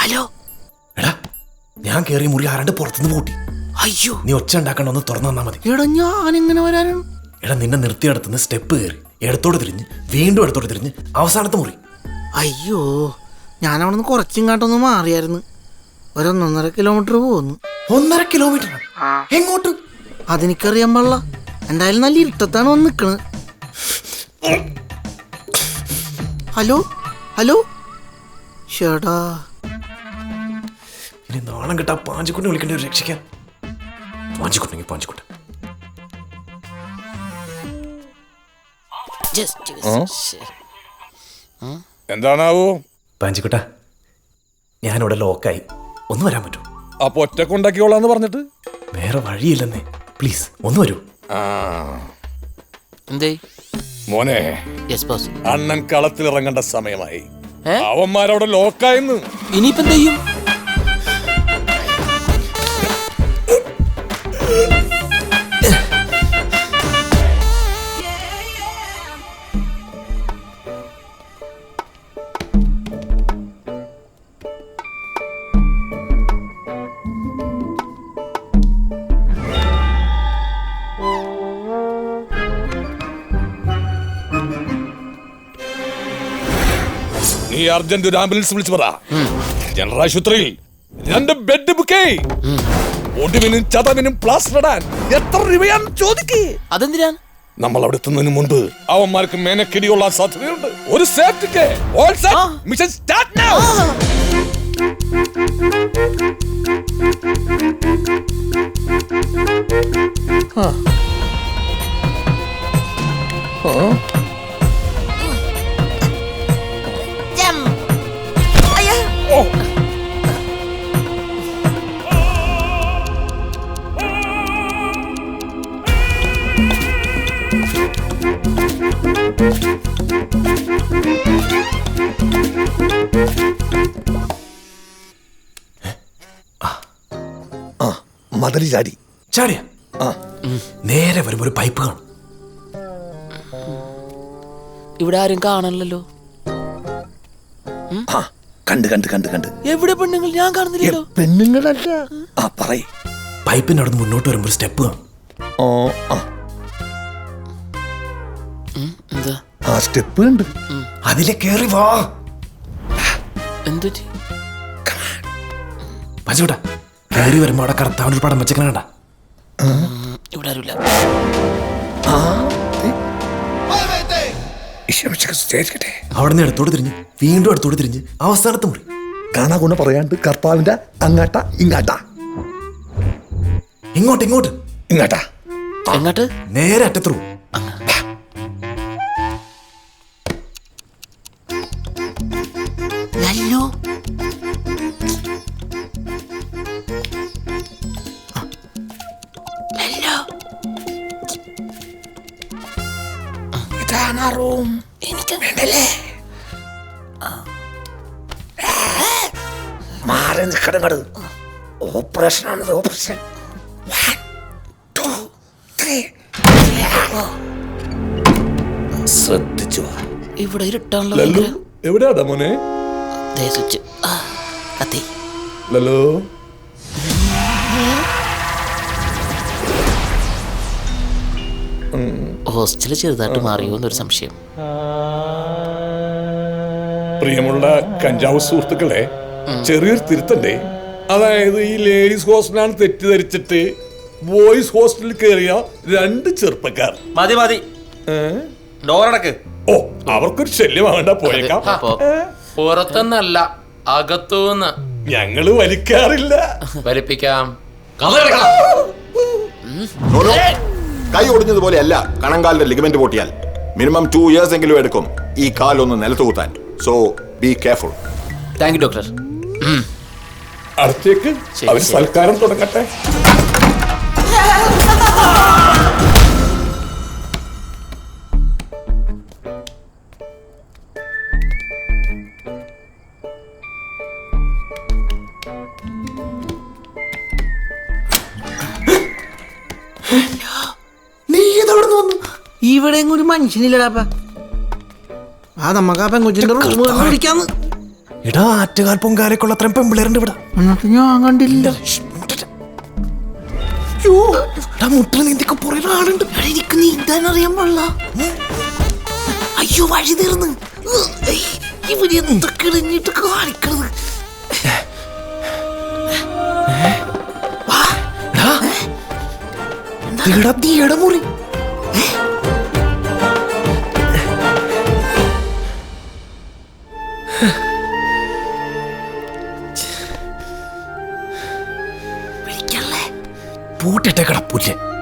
Hello എടാ, ഞാൻ കേറിയ മുറി ആരാണ്ട് പുറത്തുനിന്ന് പൂട്ടി. അയ്യോ, നീ ഒച്ച ഉണ്ടാക്കണ്ട, ഒന്ന് തുറന്നു തന്നാ മതി. എടാ ഞാൻ എങ്ങനെ വരാനാണ്? എടാ, നിന്നെ നിർത്തിയിടത്തുനിന്ന് സ്റ്റെപ്പ് കയറി ഇടത്തോട്ട് തിരിഞ്ഞ് വീണ്ടും ഇടത്തോട്ട് തിരിഞ്ഞ് അവസാനത്തെ മുറി. അയ്യോ, ഞാൻ അവിടെ നിന്ന് കുറച്ചിങ്ങാട്ടൊന്ന് മാറിയായിരുന്നു. 1.5 കിലോമീറ്റർ പോകുന്നു. 1.5 കിലോമീറ്റർ? എങ്ങോട്ട്? അതെനിക്കറിയാൻ പാടില്ല. എന്തായാലും നല്ല ഇരുട്ടത്താണ് വന്ന് നിൽക്കണത്. ഹലോ ഹലോ, ചേട്ടാ ഇനി നാണം കിട്ടാ പാഞ്ചിക്കുട്ടി വിളിക്കേണ്ടി ഒരു രക്ഷിക്കാൻ. പാഞ്ചിക്കുട്ടെങ്കിൽ പാഞ്ചിക്കുട്ട. എന്താണാവോ? പാഞ്ചിക്കുട്ട, ഞാനിവിടെ ലോക്കായി. ഒന്ന് വരാൻ പറ്റുമോ? അപ്പൊ ഒറ്റക്കൊണ്ടാക്കിയോളാന്ന് പറഞ്ഞിട്ട് വേറെ വഴിയില്ലെന്നേ. പ്ലീസ് ഒന്ന് വരൂ. എന്തേ മോനെ, അണ്ണൻ കളത്തിലിറങ്ങേണ്ട സമയമായി. അവന്മാരവിടെ ലോക്കായെന്ന്. ഇനിയിപ്പോ എന്ത് ചെയ്യും? നീ അർജന്റ് ഒരു ആംബുലൻസ് വിളിച്ചു പറ. ജനറൽ ആശുപത്രിയിൽ 2 ബെഡ് ബുക്ക്. ഒടുവിനും ചതവിനും പ്ലാസ്റ്റർ ഇടാൻ എത്ര രൂപയാണ് ചോദിക്കേ? അതെന്തിനാ? നമ്മൾ അവിടെ എത്തുന്നതിന് മുൻപ് അവന്മാർക്ക് മേനക്കിടിയുള്ള സാധ്യതയുണ്ട്. ഒരു സേഫ്റ്റിക്ക് മിഷൻ സ്റ്റാർട്ട് നൗ. മതിൽ ചാടി. ചാടിയ നേരെ വരുമ്പോ ഒരു പൈപ്പ് കാണും. ഇവിടെ ആരും കാണണല്ലോ. കണ്ട് കണ്ട് കണ്ട് കണ്ട്. എവിടെ പെണ്ണുങ്ങൾ? ഞാൻ കാണുന്നില്ലല്ലോ. പെണ്ണുങ്ങളല്ല. പറയ്. പൈപ്പിന്റെ അവിടെ നിന്ന് മുന്നോട്ട് വരുമ്പോ ഒരു സ്റ്റെപ്പ് കാണും. എന്താ ആ സ്റ്റെപ്പ് ഉണ്ട്. അതിലെ കേറി വാ. എന്തു പച്ചോട്ടാ, കേറി വരുമ്പോ അവിടെ കടത്താവൻ ഒരു പടം വെച്ചേക്കണ കണ്ട. ഇവിടെ ആരുമില്ല. അവിടെ നിന്ന് എടുത്തോട്ട് തിരിഞ്ഞ് വീണ്ടും എടുത്തോട്ട് തിരിഞ്ഞ് അവസാനത്തെ മുറി. കാണാ കൊണ്ട് പറയാണ്ട് കർത്താവിന്റെ അങ്ങാട്ടാ ഇങ്ങാട്ടാ. ഇങ്ങോട്ട് ഇങ്ങോട്ട് ഇങ്ങാട്ടാ. എങ്ങോട്ട്? നേരെ അറ്റത്തു. ലല്ലോ, ലല്ലോ, ഇതാണ് റൂം. എനിക്ക് വേണ്ടല്ലേ? മാറി നിൽക്കണങ്ങട്. ഓപ്പറേഷൻ ആണ്, ഓപ്പറേഷൻ. 1 2 3. ശ്രദ്ധിച്ചു. ഇവിടെ ഇരുട്ടാണല്ലോ. എവിടെയാടാ മോനെ? സ്വിച്ച് കത്തി. ലല്ലോ, ഹോസ്റ്റല് ചെറുതായിട്ട് മാറിയോ എന്നൊരു സംശയം. പ്രിയമുള്ള കഞ്ചാവ് സുഹൃത്തുക്കളെ, ചെറിയൊരു തിരുത്തണ്ടേ. അതായത് ഈ ലേഡീസ് ഹോസ്റ്റലാണ് തെറ്റിദ്ധരിച്ചിട്ട് ബോയ്സ് ഹോസ്റ്റലിൽ കയറിയ 2 ചെറുപ്പക്കാർ. മതി മതി, ഡോറടക്ക്. ഓ, അവർക്കൊരു ശല്യമാവേണ്ട, പോയേക്കാം. പുറത്തുനിന്നല്ല, അകത്തുനിന്ന്. ഞങ്ങള് വലിക്കാറില്ല. വലിപ്പിക്കാം. കൈ ഒടിഞ്ഞതുപോലെയല്ല കണങ്കാലിന്റെ ലിഗമെന്റ് പൊട്ടിയാൽ മിനിമം 2 years എങ്കിലും എടുക്കും ഈ കാലൊന്ന് നിലത്ത് കൂത്താൻ. So be careful. Thank you doctor. അടുത്തേക്ക് അവർ സൽക്കാരം തുടങ്ങട്ടെ. ഇവിടെ ഒരു മനുഷ്യനില്ലടാപ്പ. ആ നമുക്ക് ആ പെങ്കൊച്ചിന്റെ റൂം പിടിക്കാന്ന്. എടാ ആറ്റുകാൽ പൊങ്കാലക്കുള്ള അത്രയും പെമ്പിളേരുണ്ട് ഇവിടെ. എന്നിട്ട് ഞാൻ കണ്ടില്ല. മുട്ടിൽ നീന്തിക്ക് പുറേ ആളുണ്ട്. എനിക്ക് നീന്താൻ അറിയാൻ പാടില്ല. അയ്യോ വഴി തീർന്ന്. ഇവര് എന്തൊക്കെ ഇടഞ്ഞിട്ട് കാണിക്കണത്. തീയുടെ മുറി. പൂട്ടിട്ടേക്കട പുല്ല്.